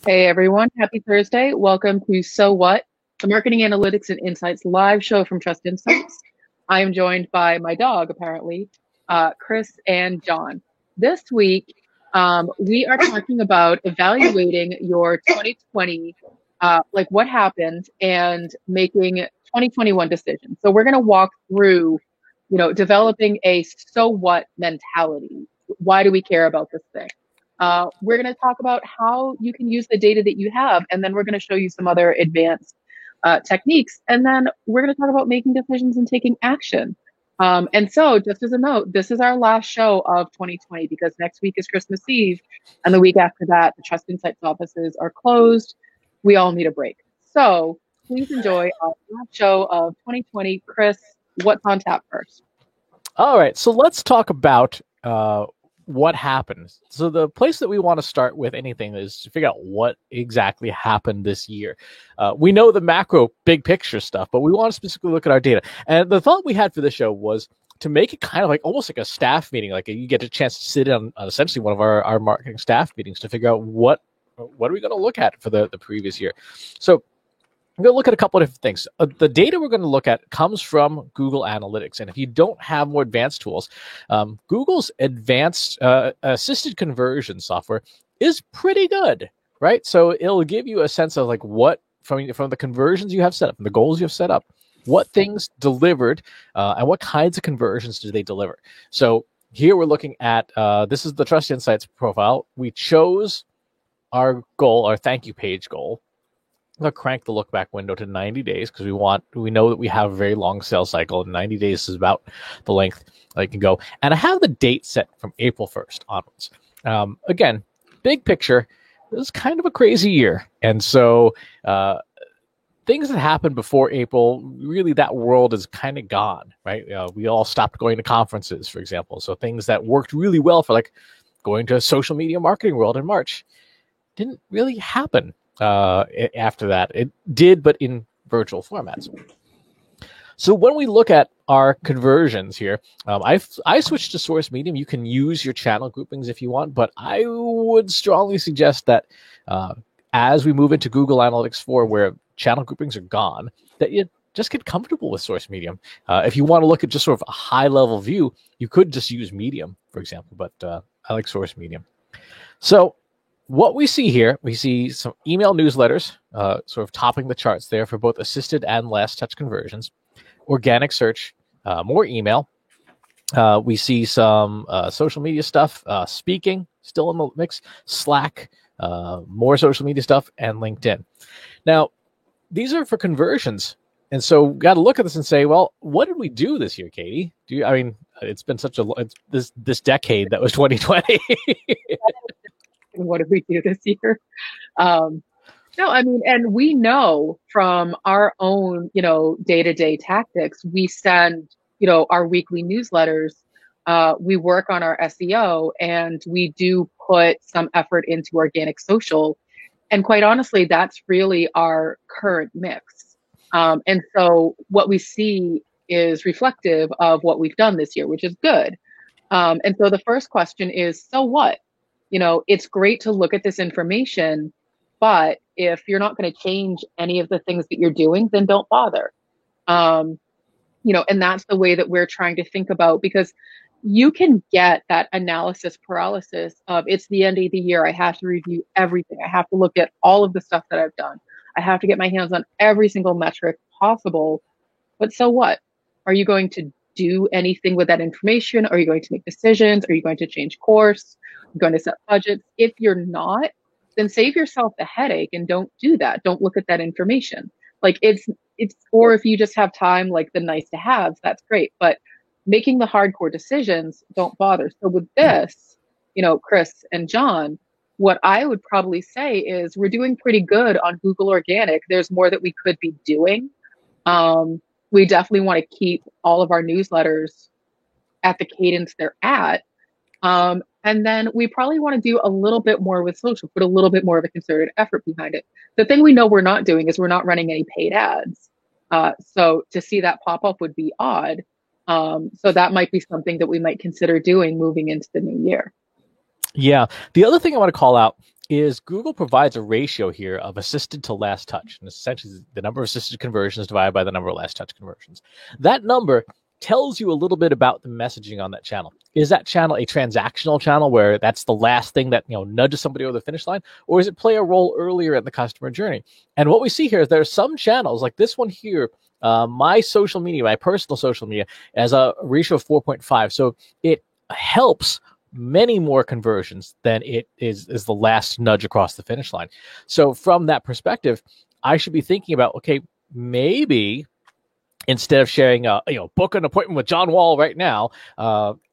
Hey everyone, happy Thursday. Welcome to So What, the Marketing Analytics and Insights live show from Trust Insights. I am joined by my dog, apparently, Chris and John. This week, we are talking about evaluating your 2020, like what happened, and making 2021 decisions. So we're going to walk through, developing a so what mentality. Why do we care about this thing? We're going to talk about how you can use the data that you have, and then we're going to show you some other advanced techniques. And then we're going to talk about making decisions and taking action. And so, just as a note, this is our last show of 2020 because next week is Christmas Eve, and the week after that, the Trust Insights offices are closed. We all need a break. So, please enjoy our last show of 2020. Chris, what's on tap first? All right, so let's talk about what happened. So the place that we want to start with anything is to figure out what exactly happened this year. We know the macro big picture stuff, but we want to specifically look at our data. And the thought we had for the show was to make it kind of like almost like a staff meeting, like you get a chance to sit in on essentially one of our marketing staff meetings to figure out what are we going to look at for the previous year. So I'm going to look at a couple of different things. The data we're going to look at comes from Google Analytics. And if you don't have more advanced tools, Google's advanced assisted conversion software is pretty good, right? So it'll give you a sense of like what, from the conversions you have set up, from the goals you have set up, what things delivered and what kinds of conversions do they deliver. So here we're looking at, this is the Trust Insights profile. We chose our goal, our thank you page goal. I'm going to crank the look back window to 90 days because we know that we have a very long sales cycle, and 90 days is about the length that it can go. And I have the date set from April 1st onwards. Again, big picture, it was kind of a crazy year. And so things that happened before April, really that world is kind of gone, right? We all stopped going to conferences, for example. So things that worked really well for like going to a social media marketing world in March didn't really happen. After that, it did, but in virtual formats. So when we look at our conversions here, I switched to Source Medium. You can use your channel groupings if you want, but I would strongly suggest that as we move into Google Analytics 4, where channel groupings are gone, that you just get comfortable with Source Medium. If you want to look at just sort of a high-level view, you could just use Medium, for example, but I like Source Medium. So what we see here, we see some email newsletters sort of topping the charts there for both assisted and last touch conversions, organic search, more email. We see some social media stuff, speaking still in the mix, Slack, more social media stuff, and LinkedIn. Now, these are for conversions. And so we got to look at this and say, well, what did we do this year, Katie? It's been such this decade that was 2020. What did we do this year? No, I mean, and we know from our own, day-to-day tactics, we send, our weekly newsletters, we work on our SEO, and we do put some effort into organic social. And quite honestly, that's really our current mix. And so what we see is reflective of what we've done this year, which is good. And so the first question is, so what? It's great to look at this information, but if you're not going to change any of the things that you're doing, then don't bother. And that's the way that we're trying to think about, because you can get that analysis paralysis of it's the end of the year. I have to review everything. I have to look at all of the stuff that I've done. I have to get my hands on every single metric possible. But so what? Are you going to do anything with that information? Are you going to make decisions? Are you going to change course? Are you going to set budgets? If you're not, then save yourself the headache and don't do that. Don't look at that information. Like or if you just have time, like the nice to haves, that's great. But making the hardcore decisions, don't bother. So with this, Chris and John, what I would probably say is we're doing pretty good on Google Organic. There's more that we could be doing. We definitely want to keep all of our newsletters at the cadence they're at. And then we probably want to do a little bit more with social, put a little bit more of a concerted effort behind it. The thing we know we're not doing is we're not running any paid ads. So to see that pop up would be odd. So that might be something that we might consider doing moving into the new year. Yeah. The other thing I want to call out is Google provides a ratio here of assisted to last touch. And essentially the number of assisted conversions divided by the number of last touch conversions. That number tells you a little bit about the messaging on that channel. Is that channel a transactional channel where that's the last thing that nudges somebody over the finish line, or does it play a role earlier in the customer journey? And what we see here is there are some channels like this one here, my social media, my personal social media, as a ratio of 4.5. So it helps many more conversions than it is the last nudge across the finish line. So from that perspective, I should be thinking about, okay, maybe instead of sharing, book an appointment with John Wall right now,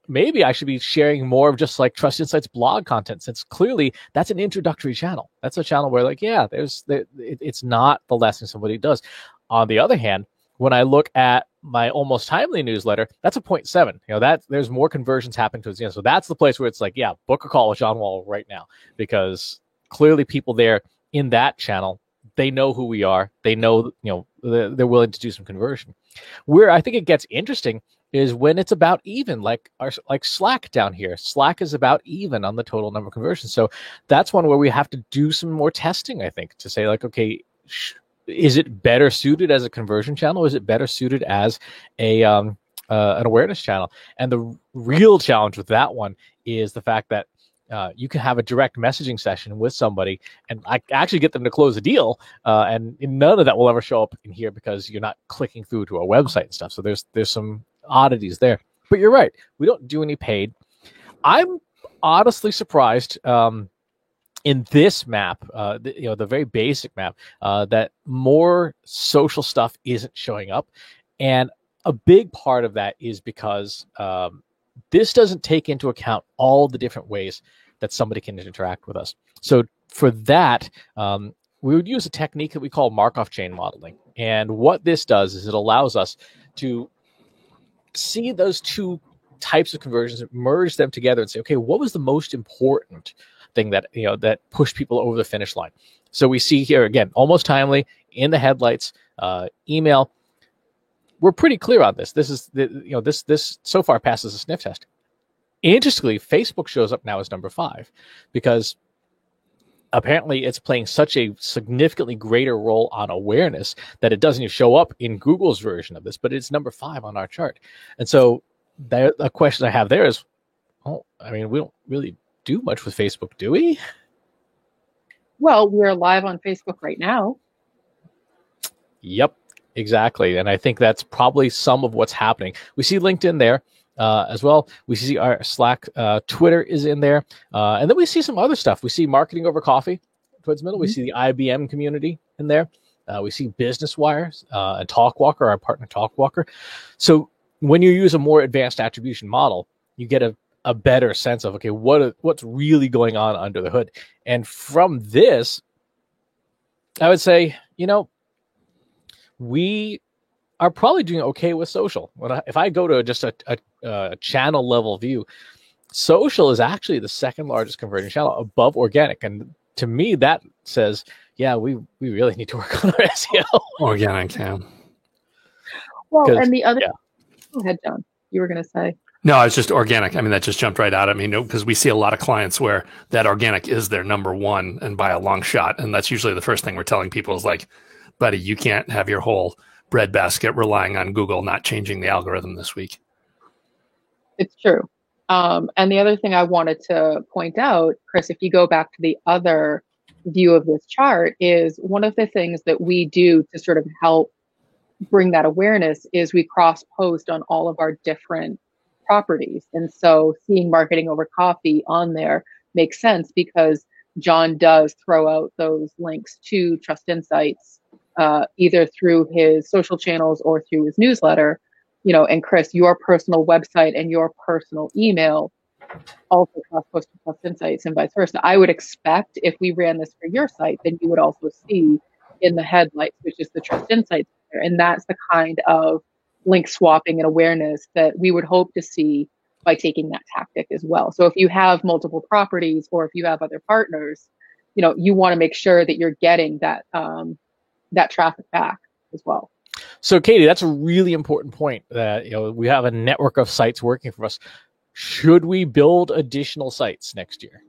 maybe I should be sharing more of just like Trust Insights blog content, since clearly that's an introductory channel. That's a channel where it's not the last thing somebody does. On the other hand, when I look at my Almost Timely newsletter, that's a 0.7. That there's more conversions happening towards the end. So that's the place where it's like, yeah, book a call with John Wall right now, because clearly people there in that channel, they know who we are. They know, they're willing to do some conversion. Where I think it gets interesting is when it's about even, like Slack down here. Slack is about even on the total number of conversions. So that's one where we have to do some more testing, I think, to say like, okay, is it better suited as a conversion channel? Or is it better suited as an awareness channel? And the real challenge with that one is the fact that you can have a direct messaging session with somebody and I actually get them to close a deal, and none of that will ever show up in here because you're not clicking through to a website and stuff. So there's some oddities there. But you're right, we don't do any paid. I'm honestly surprised in this map, the very basic map, that more social stuff isn't showing up. And a big part of that is because this doesn't take into account all the different ways that somebody can interact with us. So for that, we would use a technique that we call Markov chain modeling. And what this does is it allows us to see those two types of conversions, merge them together and say, okay, what was the most important thing that that pushed people over the finish line? So we see here again, Almost Timely in the headlights, email. We're pretty clear on this. This is this so far passes a sniff test. Interestingly, Facebook shows up now as number 5 because apparently it's playing such a significantly greater role on awareness that it doesn't even show up in Google's version of this, but it's number 5 on our chart. And so a question I have there is, we don't really do much with Facebook, do we? Well, we're live on Facebook right now. Yep, exactly. And I think that's probably some of what's happening. We see LinkedIn there as well. We see our Slack, Twitter is in there. And then we see some other stuff. We see Marketing Over Coffee towards the middle. We see the IBM community in there. We see Business Wires and TalkWalker, our partner TalkWalker. So when you use a more advanced attribution model, you get a better sense of, okay, what's really going on under the hood. And from this, I would say, we are probably doing okay with social. If I go to just a channel level view, social is actually the second largest converting channel above organic. And to me, that says, yeah, we really need to work on our SEO. Organic, yeah. Well, and the other, Go ahead, John. You were going to say. No, it's just organic. That just jumped right out at me. Because we see a lot of clients where that organic is their number 1 and by a long shot. And that's usually the first thing we're telling people is like, buddy, you can't have your whole breadbasket relying on Google not changing the algorithm this week. It's true. And the other thing I wanted to point out, Chris, if you go back to the other view of this chart, is one of the things that we do to sort of help bring that awareness is we cross-post on all of our different properties. And so seeing Marketing Over Coffee on there makes sense because John does throw out those links to Trust Insights, either through his social channels or through his newsletter. And Chris, your personal website and your personal email also cross-post to Trust Insights and vice versa. I would expect if we ran this for your site, then you would also see in the headlights, which is the Trust Insights. And that's the kind of link swapping and awareness that we would hope to see by taking that tactic as well. So if you have multiple properties or if you have other partners, you want to make sure that you're getting that that traffic back as well. So Katie, that's a really important point that we have a network of sites working for us. Should we build additional sites next year?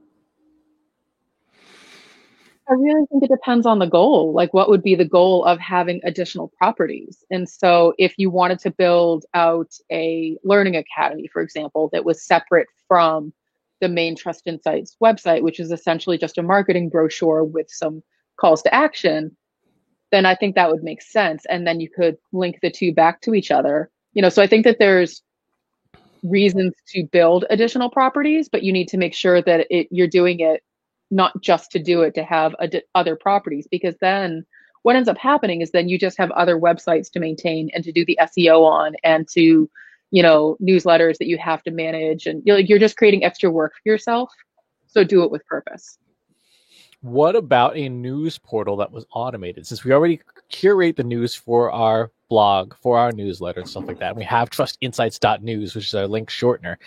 I really think it depends on the goal. Like, what would be the goal of having additional properties? And so, if you wanted to build out a learning academy, for example, that was separate from the main Trust Insights website, which is essentially just a marketing brochure with some calls to action, then I think that would make sense. And then you could link the two back to each other. So I think that there's reasons to build additional properties, but you need to make sure that you're doing it not just to do it to have other properties, because then what ends up happening is then you just have other websites to maintain and to do the SEO on, and to newsletters that you have to manage, and you're just creating extra work for yourself. So do it with purpose. What about a news portal that was automated? Since we already curate the news for our blog, for our newsletter and stuff like that, and we have trustinsights.news, which is our link shortener.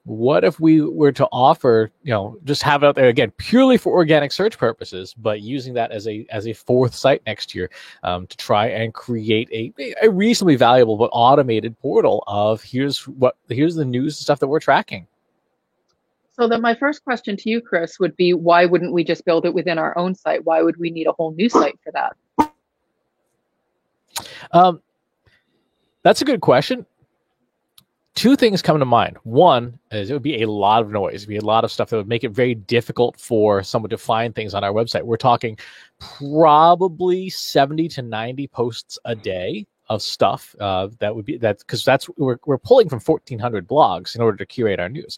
What if we were to offer, just have it out there again purely for organic search purposes, but using that as a fourth site next year, to try and create a reasonably valuable but automated portal of here's the news and stuff that we're tracking. So then my first question to you, Chris, would be, why wouldn't we just build it within our own site? Why would we need a whole new site for that? That's a good question. Two things come to mind. One is it would be a lot of noise. It would be a lot of stuff that would make it very difficult for someone to find things on our website. We're talking probably 70 to 90 posts a day of stuff because we're pulling from 1,400 blogs in order to curate our news.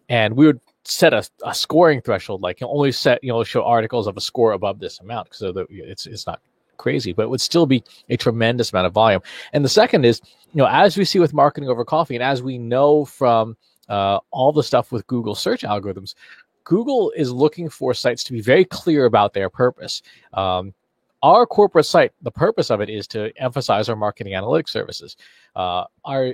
And we would set a scoring threshold, like only show articles of a score above this amount, so that it's not crazy, but it would still be a tremendous amount of volume. And the second is, as we see with Marketing Over Coffee, and as we know from all the stuff with Google search algorithms, Google is looking for sites to be very clear about their purpose. Our corporate site, the purpose of it is to emphasize our marketing analytics services. Our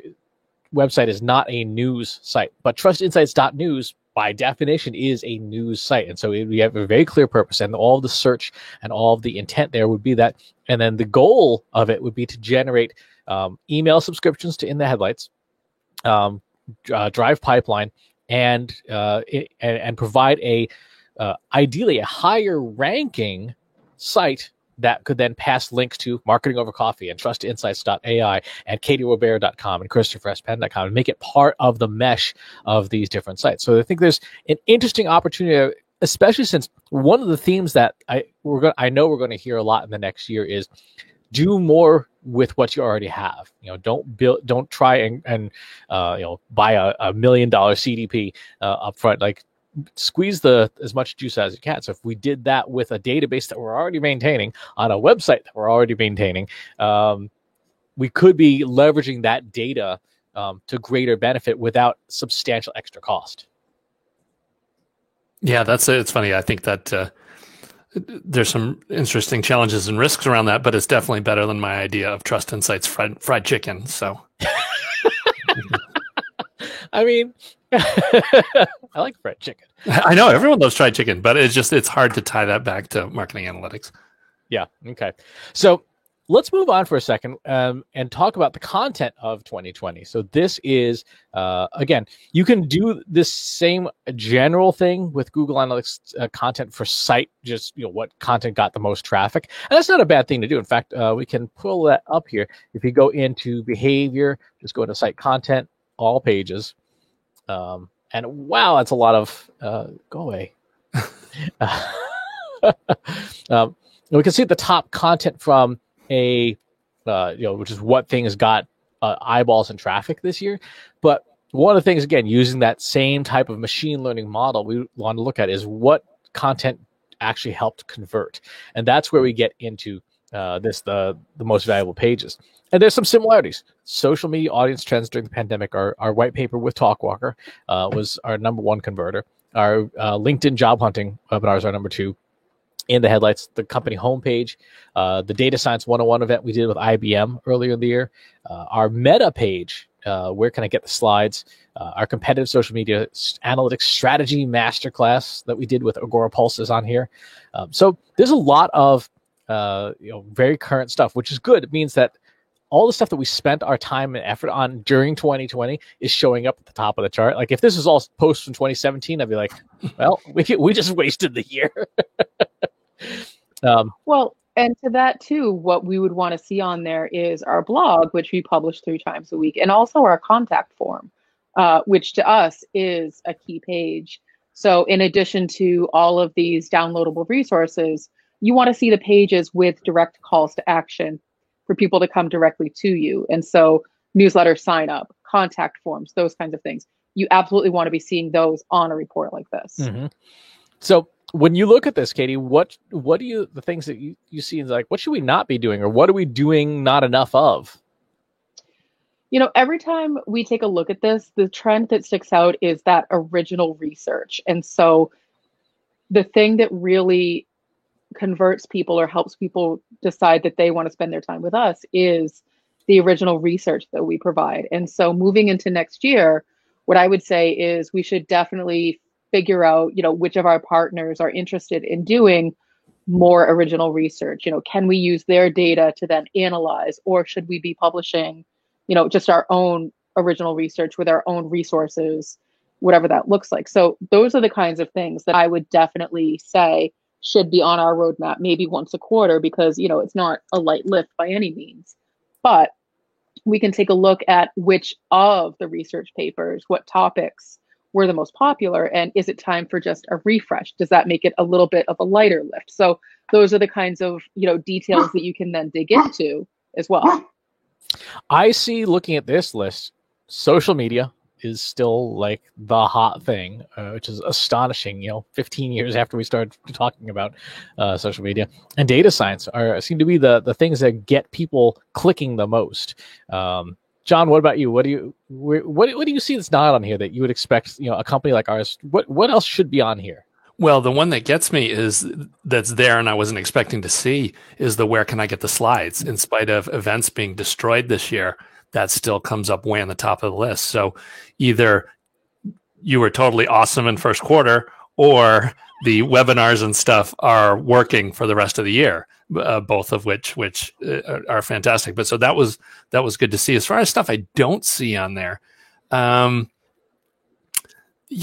website is not a news site, but trustinsights.news by definition is a news site. And so we have a very clear purpose, and all the search and all of the intent there would be that. And then the goal of it would be to generate email subscriptions to In the Headlights, drive pipeline, and provide ideally a higher ranking site that could then pass links to Marketing Over Coffee and TrustInsights.ai and KatieRobert.com and ChristopherSpenn.com and make it part of the mesh of these different sites. So I think there's an interesting opportunity, especially since one of the themes that I know we're going to hear a lot in the next year is do more with what you already have. Don't try and buy a $1 million CDP up front. Like, squeeze as much juice as you can. So if we did that with a database that we're already maintaining on a website that we're already maintaining, we could be leveraging that data to greater benefit without substantial extra cost. Yeah, it's funny. I think that there's some interesting challenges and risks around that, but it's definitely better than my idea of Trust Insights fried chicken. So, I mean, I like fried chicken. I know everyone loves fried chicken, but it's hard to tie that back to marketing analytics. Yeah. Okay. So let's move on for a second and talk about the content of 2020. So this is, again, you can do this same general thing with Google Analytics content for site, just what content got the most traffic. And that's not a bad thing to do. In fact, we can pull that up here. If you go into behavior, just go into site content, all pages. And wow, that's a lot of go away. We can see at the top content from which is what things got eyeballs and traffic this year. But one of the things, again, using that same type of machine learning model, we want to look at is what content actually helped convert, and that's where we get into the most valuable pages. And there's some similarities. Social media audience trends during the pandemic. Our white paper with Talkwalker was our number one converter. Our LinkedIn job hunting webinars are number 2. In the Headlights, the company homepage, the Data Science 101 event we did with IBM earlier in the year, our Meta page, where can I get the slides, our competitive social media analytics strategy masterclass that we did with Agora Pulse is on here. So there's a lot of very current stuff, which is good. It means that all the stuff that we spent our time and effort on during 2020 is showing up at the top of the chart. Like if this was all posts from 2017, I'd be like, well, we just wasted the year. Well, and to that too, what we would want to see on there is our blog, which we publish 3 times a week, and also our contact form, which to us is a key page. So in addition to all of these downloadable resources, you want to see the pages with direct calls to action for people to come directly to you. And so newsletter sign up, contact forms, those kinds of things. You absolutely want to be seeing those on a report like this. Mm-hmm. So when you look at this, Katie, what do you, the things that you see is like, what should we not be doing, or what are we doing not enough of? You know, every time we take a look at this, the trend that sticks out is that original research. And so the thing that really converts people or helps people decide that they want to spend their time with us is the original research that we provide. And so moving into next year, what I would say is we should definitely figure out, you know, which of our partners are interested in doing more original research. You know, can we use their data to then analyze, or should we be publishing, you know, just our own original research with our own resources, whatever that looks like. So those are the kinds of things that I would definitely say should be on our roadmap, maybe once a quarter, because, you know, it's not a light lift by any means, but we can take a look at which of the research papers, what topics were the most popular, and is it time for just a refresh? Does that make it a little bit of a lighter lift? So those are the kinds of, you know, details that you can then dig into as well. I see, looking at this list, social media is still like the hot thing, which is astonishing. You know, 15 years after we started talking about social media, and data science seem to be the things that get people clicking the most. John, what about you? What do you see that's not on here that you would expect? You know, a company like ours. What else should be on here? Well, the one that gets me is that's there, and I wasn't expecting to see, is the where can I get the slides? In spite of events being destroyed this year, that still comes up way on the top of the list. So either you were totally awesome in first quarter, or the webinars and stuff are working for the rest of the year, both of which are fantastic. But so that was good to see. As far as stuff I don't see on there, you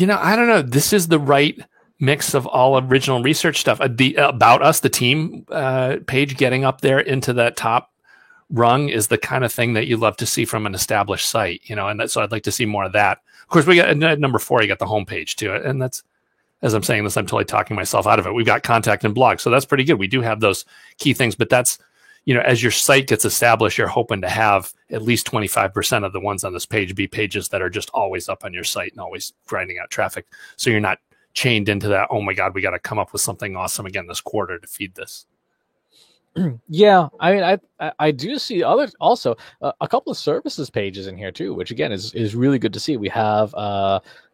know, I don't know. This is the right mix of all original research stuff. The About Us, the team page getting up there into that top rung is the kind of thing that you love to see from an established site, you know, and so I'd like to see more of that. Of course, we got at number 4, you got the homepage too. And that's, as I'm saying this, I'm totally talking myself out of it. We've got contact and blog. So that's pretty good. We do have those key things, but that's, you know, as your site gets established, you're hoping to have at least 25% of the ones on this page be pages that are just always up on your site and always grinding out traffic. So you're not chained into that, oh my God, we got to come up with something awesome again this quarter to feed this. Yeah, I mean, I do see also a couple of services pages in here too, which again is really good to see. We have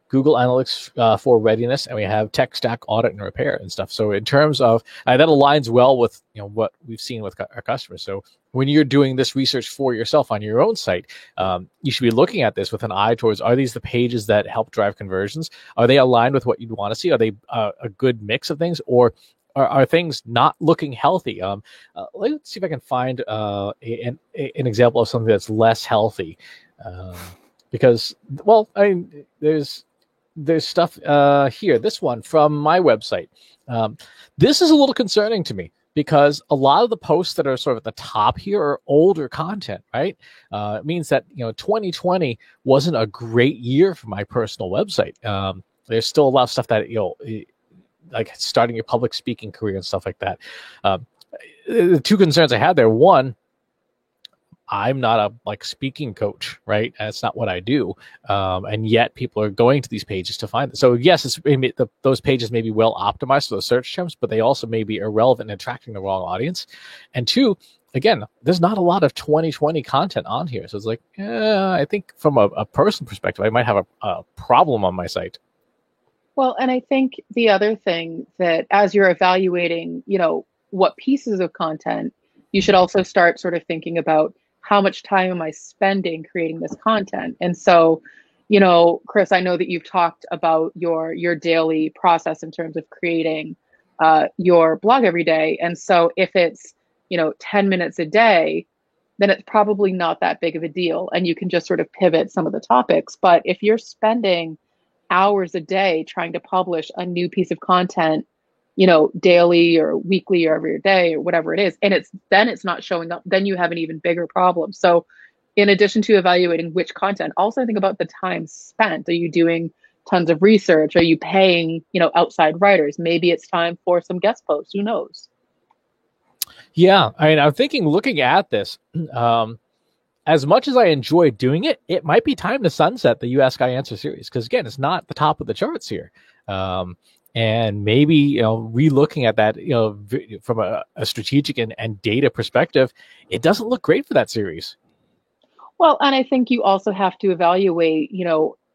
Google Analytics for readiness, and we have tech stack audit and repair and stuff. So in terms of that aligns well with, you know, what we've seen with our customers. So when you're doing this research for yourself on your own site, you should be looking at this with an eye towards, are these the pages that help drive conversions? Are they aligned with what you'd want to see? Are they a good mix of things, or are things not looking healthy? Let's see if I can find an example of something that's less healthy. Because, well, I mean, there's stuff here. This one from my website. This is a little concerning to me, because a lot of the posts that are sort of at the top here are older content, right? It means that, you know, 2020 wasn't a great year for my personal website. There's still a lot of stuff that, you know, like starting your public speaking career and stuff like that. The two concerns I had there: one, I'm not a speaking coach, right? That's not what I do. And yet people are going to these pages to find it. So yes, those pages may be well optimized for those search terms, but they also may be irrelevant and attracting the wrong audience. And two, again, there's not a lot of 2020 content on here. So it's like, I think from a personal perspective, I might have a problem on my site. Well, and I think the other thing that as you're evaluating, you know, what pieces of content, you should also start sort of thinking about, how much time am I spending creating this content? And so, you know, Chris, I know that you've talked about your daily process in terms of creating your blog every day. And so if it's, you know, 10 minutes a day, then it's probably not that big of a deal. And you can just sort of pivot some of the topics. But if you're spending hours a day trying to publish a new piece of content, daily or weekly or every day or whatever it is, and it's not showing up, then you have an even bigger problem. So in addition to evaluating which content, also think about the time spent. Are you doing tons of research? Are you paying, outside writers? Maybe it's time for some guest posts. Who knows? Yeah, I mean, I'm thinking, looking at this, as much as I enjoy doing it, it might be time to sunset the You Ask I Answer series, because again, it's not the top of the charts here. And maybe, re-looking at that, from a strategic and data perspective, it doesn't look great for that series. Well, and I think you also have to evaluate,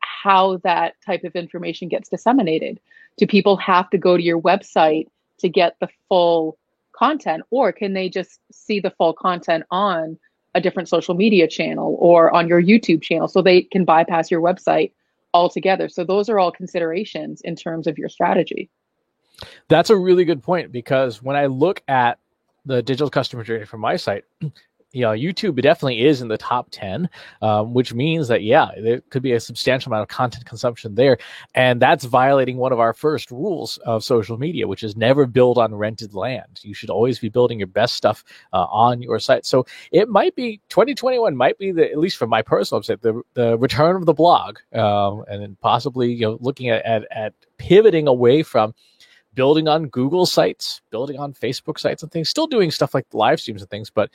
how that type of information gets disseminated. Do people have to go to your website to get the full content, or can they just see the full content on a different social media channel or on your YouTube channel, so they can bypass your website altogether? So those are all considerations in terms of your strategy. That's a really good point, because when I look at the digital customer journey from my site, YouTube definitely is in the top 10, which means that, there could be a substantial amount of content consumption there. And that's violating one of our first rules of social media, which is never build on rented land. You should always be building your best stuff on your site. So it might be 2021 might be at least from my personal website, the return of the blog, and then possibly, looking at pivoting away from building on Google sites, building on Facebook sites and things, still doing stuff like live streams and things. But,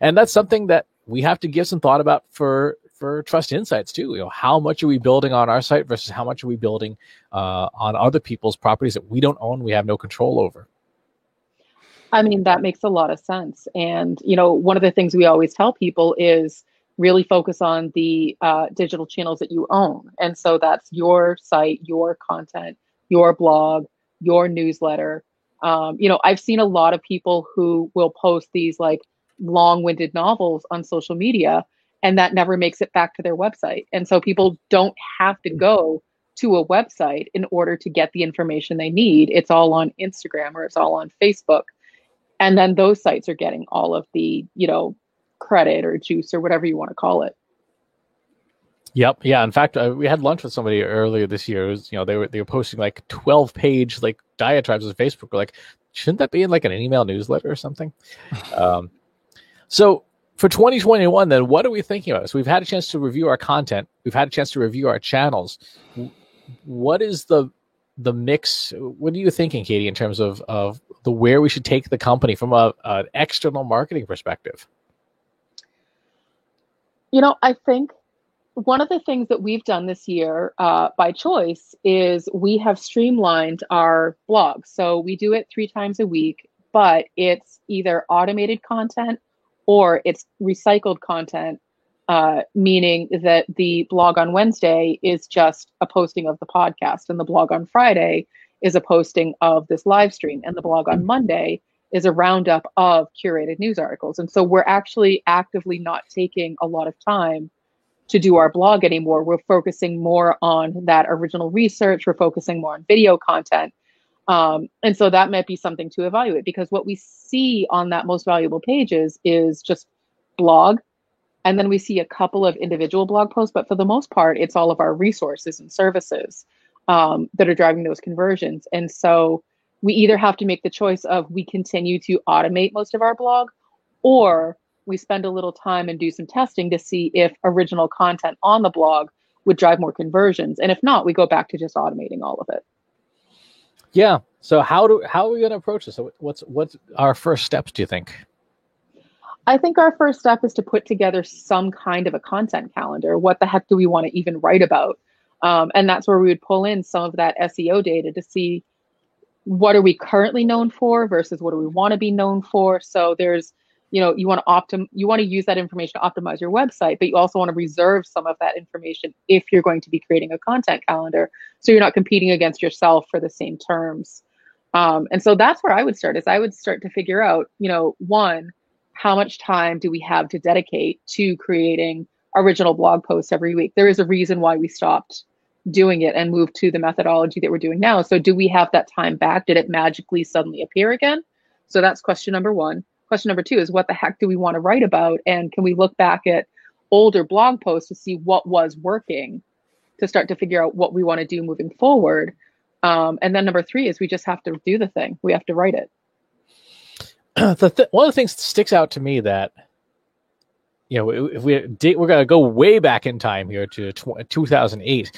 and that's something that we have to give some thought about for Trust Insights too. How much are we building on our site versus how much are we building on other people's properties that we don't own, we have no control over? I mean, that makes a lot of sense. And, one of the things we always tell people is really focus on the digital channels that you own. And so that's your site, your content, your blog, your newsletter. I've seen a lot of people who will post these like long-winded novels on social media, and that never makes it back to their website. And so people don't have to go to a website in order to get the information they need. It's all on Instagram or it's all on Facebook. And then those sites are getting all of the, credit or juice or whatever you want to call it. Yep. Yeah. In fact, we had lunch with somebody earlier this year. It was, they were posting like 12-page like diatribes on Facebook. We're like, shouldn't that be in like an email newsletter or something? So for 2021, then what are we thinking about? So we've had a chance to review our content. We've had a chance to review our channels. What is the mix? What are you thinking, Katie, in terms of the where we should take the company from an external marketing perspective? I think one of the things that we've done this year by choice is we have streamlined our blog. So we do it 3 times a week, but it's either automated content or it's recycled content, meaning that the blog on Wednesday is just a posting of the podcast, and the blog on Friday is a posting of this live stream, and the blog on Monday is a roundup of curated news articles. And so we're actually actively not taking a lot of time to do our blog anymore. We're focusing more on that original research. We're focusing more on video content. And so that might be something to evaluate, because what we see on that most valuable pages is just blog. And then we see a couple of individual blog posts, but for the most part, it's all of our resources and services that are driving those conversions. And so we either have to make the choice of we continue to automate most of our blog, or we spend a little time and do some testing to see if original content on the blog would drive more conversions. And if not, we go back to just automating all of it. Yeah. So how are we going to approach this? So what's our first steps, do you think? I think our first step is to put together some kind of a content calendar. What the heck do we want to even write about? And that's where we would pull in some of that SEO data to see what are we currently known for versus what do we want to be known for. So there's, you want to use that information to optimize your website, but you also want to reserve some of that information if you're going to be creating a content calendar, so you're not competing against yourself for the same terms. And so that's where I would start, is I would start to figure out, one, how much time do we have to dedicate to creating original blog posts every week? There is a reason why we stopped doing it and moved to the methodology that we're doing now. So do we have that time back? Did it magically suddenly appear again? So that's question number one. question number 2 is, what the heck do we want to write about? And can we look back at older blog posts to see what was working to start to figure out what we want to do moving forward? And then number 3 is we just have to do the thing. We have to write it. One of the things that sticks out to me that, if we're going to go way back in time here to 2008.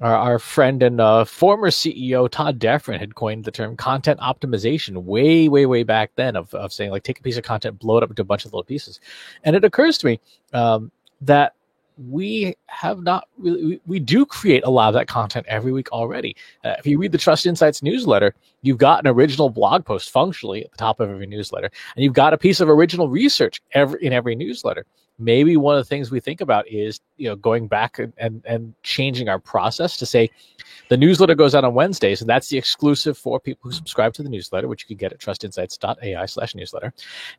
Our friend and former CEO Todd Deffrin had coined the term content optimization way back then of saying, like, take a piece of content, blow it up into a bunch of little pieces. And it occurs to me that we have not really, we do create a lot of that content every week already. If you read the Trust Insights newsletter, you've got an original blog post functionally at the top of every newsletter, and you've got a piece of original research in every newsletter. Maybe one of the things we think about is, going back and changing our process to say the newsletter goes out on Wednesdays, and that's the exclusive for people who subscribe to the newsletter, which you can get at trustinsights.ai/newsletter.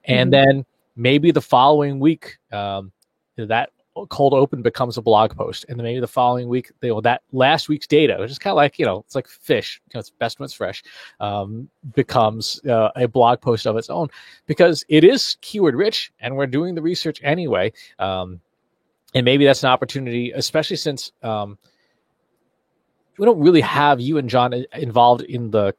And then maybe the following week, that cold open becomes a blog post, and then maybe the following week, that last week's data, which is kind of like, it's like fish, it's best when it's fresh, becomes a blog post of its own, because it is keyword rich and we're doing the research anyway. And maybe that's an opportunity, especially since we don't really have you and John involved in the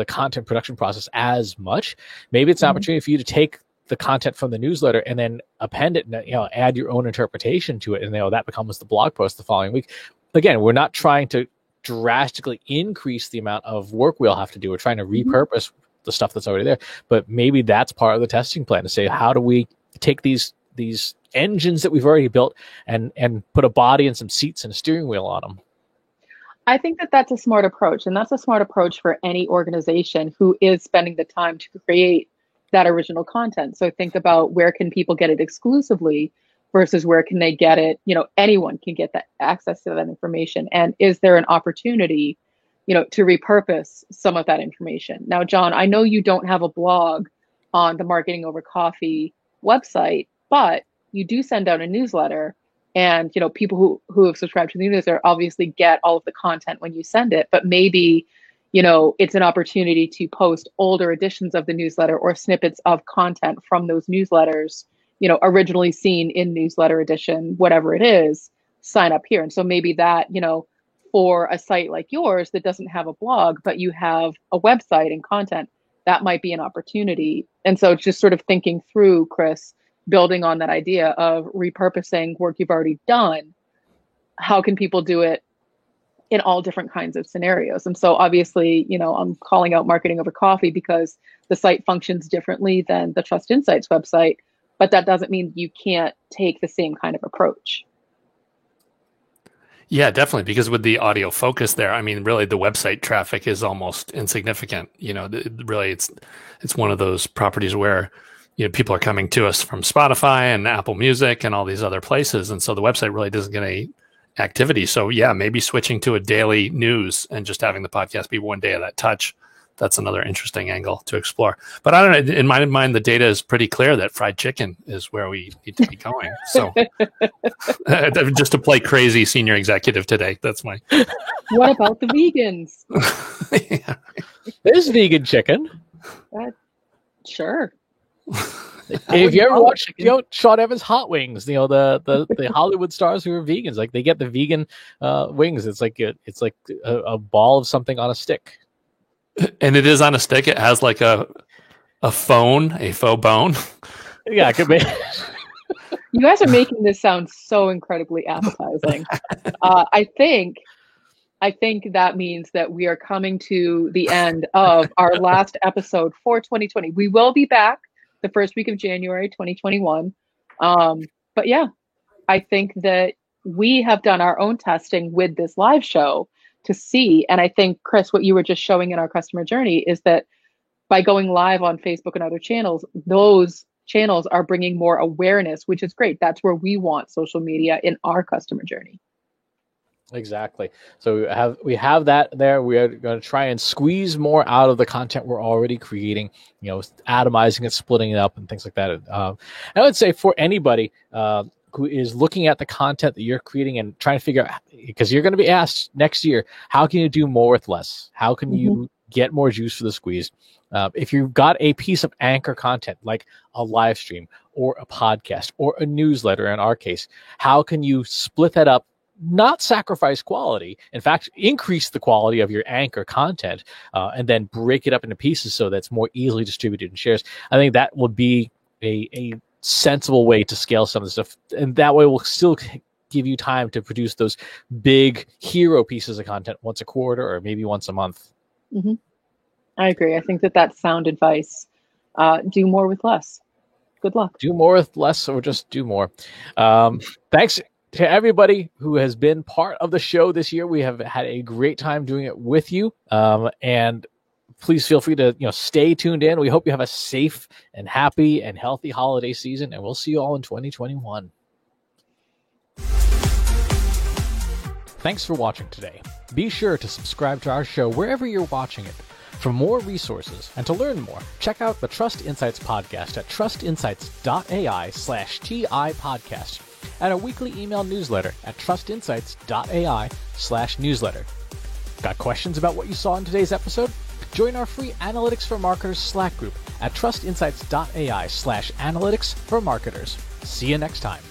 content production process as much. Maybe it's an opportunity for you to take the content from the newsletter and then append it and add your own interpretation to it, and that becomes the blog post the following week. Again, we're not trying to drastically increase the amount of work we'll have to do. We're trying to repurpose the stuff that's already there, but maybe that's part of the testing plan, to say, how do we take these engines that we've already built and put a body and some seats and a steering wheel on them. I think that that's a smart approach, and that's a smart approach for any organization who is spending the time to create that original content. So think about, where can people get it exclusively versus where can they get it, anyone can get that access to that information. And is there an opportunity, to repurpose some of that information? Now, John, I know you don't have a blog on the Marketing Over Coffee website, but you do send out a newsletter, and, people who have subscribed to the newsletter obviously get all of the content when you send it, but maybe it's an opportunity to post older editions of the newsletter or snippets of content from those newsletters, originally seen in newsletter edition, whatever it is, sign up here. And so maybe that, for a site like yours that doesn't have a blog, but you have a website and content, that might be an opportunity. And so it's just sort of thinking through, Chris, building on that idea of repurposing work you've already done. How can people do it in all different kinds of scenarios? And so obviously, I'm calling out Marketing Over Coffee because the site functions differently than the Trust Insights website, but that doesn't mean you can't take the same kind of approach. Yeah, definitely. Because with the audio focus there, I mean, really the website traffic is almost insignificant. Really it's one of those properties where, people are coming to us from Spotify and Apple Music and all these other places. And so the website really doesn't get any activity. So yeah, maybe switching to a daily news and just having the podcast be one day of that touch. That's another interesting angle to explore. But I don't know, in my mind, the data is pretty clear that fried chicken is where we need to be going. So just to play crazy senior executive today, that's my... What about the vegans? Yeah. There's vegan chicken. Sure. If you ever watch, Sean Evans' Hot Wings, the Hollywood stars who are vegans, like, they get the vegan wings. It's like a ball of something on a stick, and it is on a stick. It has like a faux bone. Yeah, it could be. You guys are making this sound so incredibly appetizing. I think that means that we are coming to the end of our last episode for 2020. We will be back the first week of January 2021. But yeah, I think that we have done our own testing with this live show to see. And I think, Chris, what you were just showing in our customer journey is that by going live on Facebook and other channels, those channels are bringing more awareness, which is great. That's where we want social media in our customer journey. Exactly. So we have that there. We are going to try and squeeze more out of the content we're already creating, atomizing it, splitting it up, and things like that. I would say for anybody who is looking at the content that you're creating and trying to figure out, because you're going to be asked next year, how can you do more with less? How can you get more juice for the squeeze? If you've got a piece of anchor content like a live stream or a podcast or a newsletter, in our case, how can you split that up, not sacrifice quality, in fact, increase the quality of your anchor content, and then break it up into pieces so that's more easily distributed in shares? I think that would be a sensible way to scale some of the stuff. And that way we'll still give you time to produce those big hero pieces of content once a quarter or maybe once a month. Mm-hmm. I agree. I think that's sound advice. Do more with less. Good luck. Do more with less, or just do more. Thanks to everybody who has been part of the show this year. We have had a great time doing it with you. And please feel free to stay tuned in. We hope you have a safe and happy and healthy holiday season, and we'll see you all in 2021. Thanks for watching today. Be sure to subscribe to our show wherever you're watching it. For more resources and to learn more, check out the Trust Insights podcast at trustinsights.ai/TI podcast and a weekly email newsletter at trustinsights.ai/newsletter. Got questions about what you saw in today's episode? Join our free Analytics for Marketers Slack group at trustinsights.ai/analytics for marketers. See you next time.